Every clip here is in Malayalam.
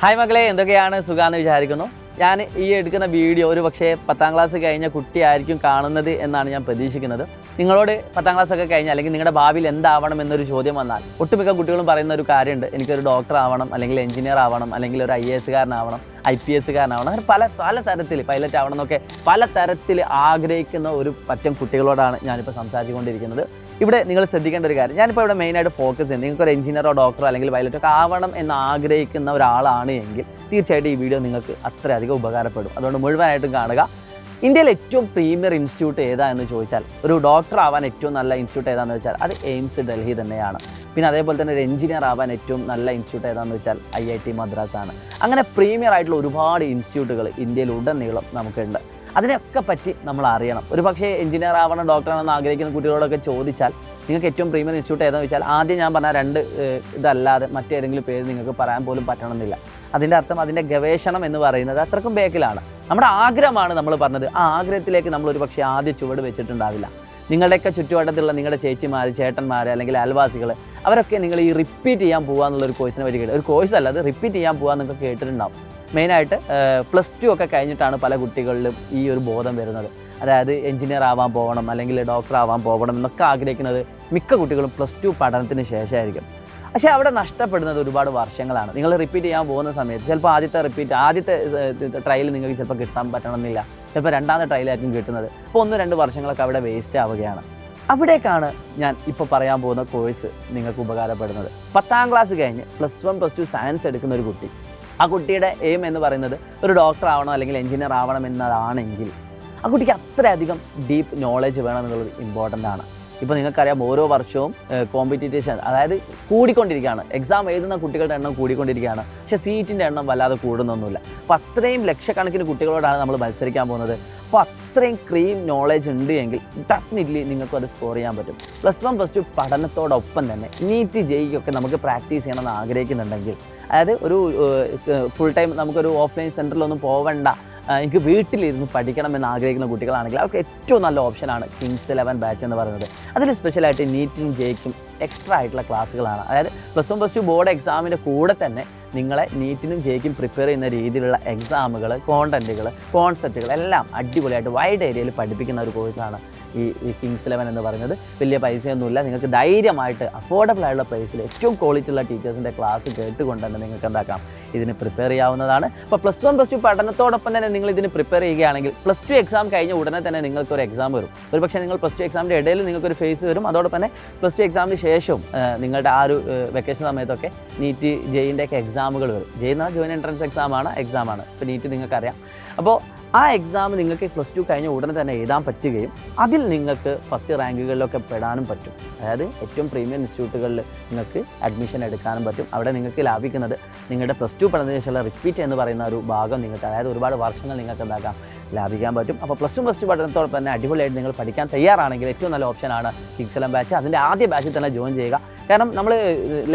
ഹായ് മക്കളെ, എന്തൊക്കെയാണ് സുഖാന്ന് വിചാരിക്കുന്നു. ഞാൻ ഈ എടുക്കുന്ന വീഡിയോ ഒരു പക്ഷേ 10ാം ക്ലാസ് കഴിഞ്ഞ കുട്ടിയായിരിക്കും കാണുന്നത് എന്നാണ് ഞാൻ പ്രതീക്ഷിക്കുന്നത്. നിങ്ങളോട് 10ാം ക്ലാസ് ഒക്കെ കഴിഞ്ഞാൽ അല്ലെങ്കിൽ നിങ്ങളുടെ ഭാവിയിൽ എന്താവണം എന്നൊരു ചോദ്യം വന്നാൽ ഒട്ടുമിക്ക കുട്ടികളും പറയുന്ന ഒരു കാര്യമുണ്ട്, എനിക്കൊരു ഡോക്ടർ ആവണം, അല്ലെങ്കിൽ എഞ്ചിനീയർ ആവണം, അല്ലെങ്കിൽ ഒരു IAS കാരനാവണം, IPS കാരനാവണം, അങ്ങനെ പല തരത്തിൽ പൈലറ്റ് ആവണം എന്നൊക്കെ പല തരത്തിൽ ആഗ്രഹിക്കുന്ന ഒരു പറ്റം കുട്ടികളോടാണ് ഞാനിപ്പോൾ സംസാരിച്ചുകൊണ്ടിരിക്കുന്നത്. ഇവിടെ നിങ്ങൾ ശ്രദ്ധിക്കേണ്ട ഒരു കാര്യം, ഞാനിപ്പോൾ ഇവിടെ മെയിനായിട്ട് ഫോക്കസ് ചെയ്യുന്നത് നിങ്ങൾക്കൊരു എഞ്ചിനീയറോ ഡോക്ടറോ അല്ലെങ്കിൽ പൈലറ്റോ ഒക്കെ ആവണം എന്ന് ആഗ്രഹിക്കുന്ന ഒരാളാണ് എങ്കിൽ തീർച്ചയായിട്ടും ഈ വീഡിയോ നിങ്ങൾക്ക് അത്രയധികം ഉപകാരപ്പെടും. അതുകൊണ്ട് മുഴുവനായിട്ടും കാണുക. ഇന്ത്യയിൽ ഏറ്റവും പ്രീമിയർ ഇൻസ്റ്റിറ്റ്യൂട്ട് ഏതാണെന്ന് ചോദിച്ചാൽ, ഒരു ഡോക്ടർ ആവാൻ ഏറ്റവും നല്ല ഇൻസ്റ്റിറ്റ്യൂട്ട് ഏതാണെന്ന് വെച്ചാൽ അത് എയിംസ് ഡൽഹി തന്നെയാണ്. പിന്നെ അതേപോലെ തന്നെ ഒരു എഞ്ചിനീയർ ആവാൻ ഏറ്റവും നല്ല ഇൻസ്റ്റിറ്റ്യൂട്ട് ഏതാണെന്ന് വെച്ചാൽ IIT മദ്രാസ് ആണ്. അങ്ങനെ പ്രീമിയർ ആയിട്ടുള്ള ഒരുപാട് ഇൻസ്റ്റിറ്റ്യൂട്ടുകൾ ഇന്ത്യയിൽ ഉടനീളം നമുക്കുണ്ട്. അതിനെയൊക്കെ പറ്റി നമ്മൾ അറിയണം. ഒരു പക്ഷേ എഞ്ചിനീയർ ആവണം, ഡോക്ടർ ആവണമെന്ന് ആഗ്രഹിക്കുന്ന കുട്ടികളോടൊക്കെ ചോദിച്ചാൽ നിങ്ങൾക്ക് ഏറ്റവും പ്രീമിയർ ഇൻസ്റ്റിറ്റ്യൂട്ട് ഏതാണെന്ന് വെച്ചാൽ ആദ്യം ഞാൻ പറഞ്ഞ 2 ഇതല്ലാതെ മറ്റേതെങ്കിലും പേര് നിങ്ങൾക്ക് പറയാൻ പോലും പറ്റണമെന്നില്ല. അതിൻ്റെ അർത്ഥം അതിൻ്റെ ഗവേഷണം എന്ന് പറയുന്നത് അത്രക്കും ബേക്കിലാണ്. നമ്മുടെ ആഗ്രഹമാണ് നമ്മൾ പറഞ്ഞത്. ആ ആഗ്രഹത്തിലേക്ക് നമ്മൾ ഒരു പക്ഷേ ആദ്യ ചുവട് വെച്ചിട്ടുണ്ടാവില്ല. നിങ്ങളുടെയൊക്കെ ചുറ്റുവട്ടത്തിലുള്ള നിങ്ങളുടെ ചേച്ചിമാർ, ചേട്ടന്മാർ അല്ലെങ്കിൽ അയൽവാസികൾ അവരൊക്കെ നിങ്ങൾ ഈ റിപ്പീറ്റ് ചെയ്യാൻ പോകുക എന്നുള്ളൊരു കോഴ്സിനെ പറ്റി ഒരു കോഴ്സല്ല, അത് റിപ്പീറ്റ് ചെയ്യാൻ പോകുക എന്നൊക്കെ കേട്ടിട്ടുണ്ടാവും. മെയിനായിട്ട് +2 ഒക്കെ കഴിഞ്ഞിട്ടാണ് പല കുട്ടികളിലും ഈ ഒരു ബോധം വരുന്നത്. അതായത് എഞ്ചിനീയർ ആവാൻ പോകണം അല്ലെങ്കിൽ ഡോക്ടർ ആവാൻ പോകണം എന്നൊക്കെ ആഗ്രഹിക്കുന്നത് മിക്ക കുട്ടികളും +2 പഠനത്തിന് ശേഷമായിരിക്കും. പക്ഷേ അവിടെ നഷ്ടപ്പെടുന്നത് ഒരുപാട് വർഷങ്ങളാണ്. നിങ്ങൾ റിപ്പീറ്റ് ചെയ്യാൻ പോകുന്ന സമയത്ത് ചിലപ്പോൾ ആദ്യത്തെ ട്രയൽ നിങ്ങൾക്ക് ചിലപ്പോൾ കിട്ടാൻ പറ്റണമെന്നില്ല, ചിലപ്പോൾ 2ാമത്തെ ട്രയലായിരിക്കും കിട്ടുന്നത്. അപ്പോൾ 1-2 വർഷങ്ങളൊക്കെ അവിടെ വേസ്റ്റ് ആവുകയാണ്. അവിടേക്കാണ് ഞാൻ ഇപ്പോൾ പറയാൻ പോകുന്ന കോഴ്സ് നിങ്ങൾക്ക് ഉപകാരപ്പെടുന്നത്. 10ാം ക്ലാസ് കഴിഞ്ഞ് +1 +2 സയൻസ് എടുക്കുന്ന ഒരു കുട്ടി, ആ കുട്ടിയുടെ എയിം എന്ന് പറയുന്നത് ഒരു ഡോക്ടർ ആവണം അല്ലെങ്കിൽ എഞ്ചിനീയർ ആവണം എന്നതാണെങ്കിൽ ആ കുട്ടിക്ക് അത്രയധികം ഡീപ്പ് നോളജ് വേണം എന്നുള്ളത് ഇമ്പോർട്ടൻ്റ് ആണ്. ഇപ്പോൾ നിങ്ങൾക്കറിയാം, ഓരോ വർഷവും കോമ്പറ്റീഷൻ അതായത് കൂടിക്കൊണ്ടിരിക്കുകയാണ്. എക്സാം എഴുതുന്ന കുട്ടികളുടെ എണ്ണം കൂടിക്കൊണ്ടിരിക്കുകയാണ്. പക്ഷേ സീറ്റിൻ്റെ എണ്ണം വല്ലാതെ കൂടുന്നൊന്നുമില്ല. അപ്പോൾ അത്രയും ലക്ഷക്കണക്കിന് കുട്ടികളോടാണ് നമ്മൾ മത്സരിക്കാൻ പോകുന്നത്. അപ്പോൾ അത്രയും ക്രീം നോളജ് ഉണ്ട് എങ്കിൽ ഡെഫിനറ്റ്ലി നിങ്ങൾക്കും അത് സ്കോർ ചെയ്യാൻ പറ്റും. +1 +2 പഠനത്തോടൊപ്പം തന്നെ നീറ്റ് JEE ഒക്കെ നമുക്ക് പ്രാക്ടീസ് ചെയ്യണമെന്ന് ആഗ്രഹിക്കുന്നുണ്ടെങ്കിൽ, അതായത് ഒരു ഫുൾ ടൈം നമുക്കൊരു ഓഫ്ലൈൻ സെൻറ്ററിലൊന്നും പോവണ്ട, എനിക്ക് വീട്ടിലിരുന്ന് പഠിക്കണമെന്ന് ആഗ്രഹിക്കുന്ന കുട്ടികളാണെങ്കിൽ അവർക്ക് ഏറ്റവും നല്ല ഓപ്ഷനാണ് Kings 11 ബാച്ച് എന്ന് പറയുന്നത്. അതിൽ സ്പെഷ്യലായിട്ട് നീറ്റിനും JEEക്കും എക്സ്ട്രാ ആയിട്ടുള്ള ക്ലാസ്സുകളാണ്. അതായത് +1 +2 ബോർഡ് എക്സാമിൻ്റെ കൂടെ തന്നെ നിങ്ങളെ നീറ്റിനും JEEക്കും പ്രിപ്പയർ ചെയ്യുന്ന രീതിയിലുള്ള എക്സാമുകൾ, കോണ്ടൻറ്റുകൾ, കോൺസെപ്റ്റുകൾ എല്ലാം അടിപൊളിയായിട്ട് വൈഡ് ഏരിയയിൽ പഠിപ്പിക്കുന്ന ഒരു കോഴ്സാണ് ഈ Kings 11 എന്ന് പറയുന്നത്. വലിയ പൈസയൊന്നുമില്ല, നിങ്ങൾക്ക് ധൈര്യമായിട്ട് അഫോർഡബിൾ ആയിട്ടുള്ള പ്രൈസിൽ ഏറ്റവും ക്വാളിറ്റി ഉള്ള ടീച്ചേഴ്സിൻ്റെ ക്ലാസ് കേട്ടുകൊണ്ട് തന്നെ നിങ്ങൾക്ക് എന്താക്കാം, ഇതിന് പ്രിപ്പയർ ചെയ്യാവുന്നതാണ്. അപ്പോൾ +1 +2 പഠനത്തോടൊപ്പം തന്നെ നിങ്ങൾ ഇതിന് പ്രിപ്പയർ ചെയ്യുകയാണെങ്കിൽ +2 എക്സാം കഴിഞ്ഞ ഉടനെ തന്നെ നിങ്ങൾക്കൊരു എക്സാം വരും. ഒരു പക്ഷേ നിങ്ങൾ +2 എക്സാമിൻ്റെ ഇടയിൽ നിങ്ങൾക്കൊരു ഫേസ് വരും. അതോടൊപ്പം തന്നെ +2 എക്സാമിന് ശേഷവും നിങ്ങളുടെ ആ ഒരു വെക്കേഷൻ സമയത്തൊക്കെ നീറ്റ് JEEൻ്റെ ഒക്കെ എക്സാമുകൾ വരും. JEE എന്നാൽ ജോയിൻ എൻട്രൻസ് എക്സാമാണ്. ഇപ്പോൾ നീറ്റ് നിങ്ങൾക്കറിയാം. അപ്പോൾ ആ എക്സാം നിങ്ങൾക്ക് +2 കഴിഞ്ഞ ഉടനെ തന്നെ എഴുതാൻ പറ്റുകയും അതിൽ നിങ്ങൾക്ക് ഫസ്റ്റ് റാങ്കുകളിലൊക്കെ പെടാനും പറ്റും. അതായത് ഏറ്റവും പ്രീമിയം ഇൻസ്റ്റിറ്റ്യൂട്ടുകളിൽ നിങ്ങൾക്ക് അഡ്മിഷൻ എടുക്കാനും പറ്റും. അവിടെ നിങ്ങൾക്ക് ലാഭിക്കുന്നത് നിങ്ങളുടെ +2 പഠനത്തിന് ശേഷമുള്ള റിപ്പീറ്റ് എന്ന് പറയുന്ന ഒരു ഭാഗം നിങ്ങൾക്ക്, അതായത് ഒരുപാട് വർഷങ്ങൾ നിങ്ങൾക്ക് എന്താക്കാം, ലാഭിക്കാൻ പറ്റും. അപ്പോൾ +1 +2 പഠനത്തോടൊപ്പം തന്നെ അടിപൊളിയായിട്ട് നിങ്ങൾ പഠിക്കാൻ തയ്യാറാണെങ്കിൽ ഏറ്റവും നല്ല ഓപ്ഷനാണ് Xylem ബാച്ച്. അതിൻ്റെ ആദ്യ ബാച്ചിൽ തന്നെ ജോയിൻ ചെയ്യുക. കാരണം നമ്മൾ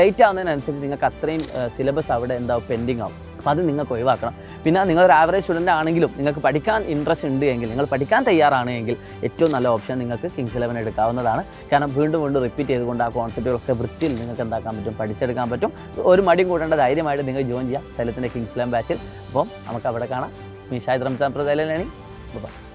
ലേറ്റ് ആവുന്നതിനനുസരിച്ച് നിങ്ങൾക്ക് അത്രയും സിലബസ് അവിടെ പെൻഡിങ് ആവും. അപ്പോൾ അത് നിങ്ങൾക്ക് ഒഴിവാക്കണം. പിന്നെ നിങ്ങളൊരു ആവറേജ് സ്റ്റുഡൻ്റ് ആണെങ്കിലും നിങ്ങൾക്ക് പഠിക്കാൻ ഇൻട്രസ്റ്റ് ഉണ്ട് എങ്കിൽ, നിങ്ങൾ പഠിക്കാൻ തയ്യാറാണെങ്കിൽ ഏറ്റവും നല്ല ഓപ്ഷൻ നിങ്ങൾക്ക് Kings 11 എടുക്കാവുന്നതാണ്. കാരണം വീണ്ടും റിപ്പീറ്റ് ചെയ്തുകൊണ്ട് ആ കോൺസെപ്റ്റുകളൊക്കെ വൃത്തിയിൽ നിങ്ങൾക്ക് എന്താക്കാൻ പറ്റും, പഠിച്ചെടുക്കാൻ പറ്റും. ഒരു മടിയും കൂടേണ്ട, ധൈര്യമായിട്ട് നിങ്ങൾ ജോയിൻ ചെയ്യാം Xylemത്തിൻ്റെ Kings 11 ബാച്ചിൽ. അപ്പം നമുക്ക് അവിടെ കാണാം. Xylem Learning. Bye-bye.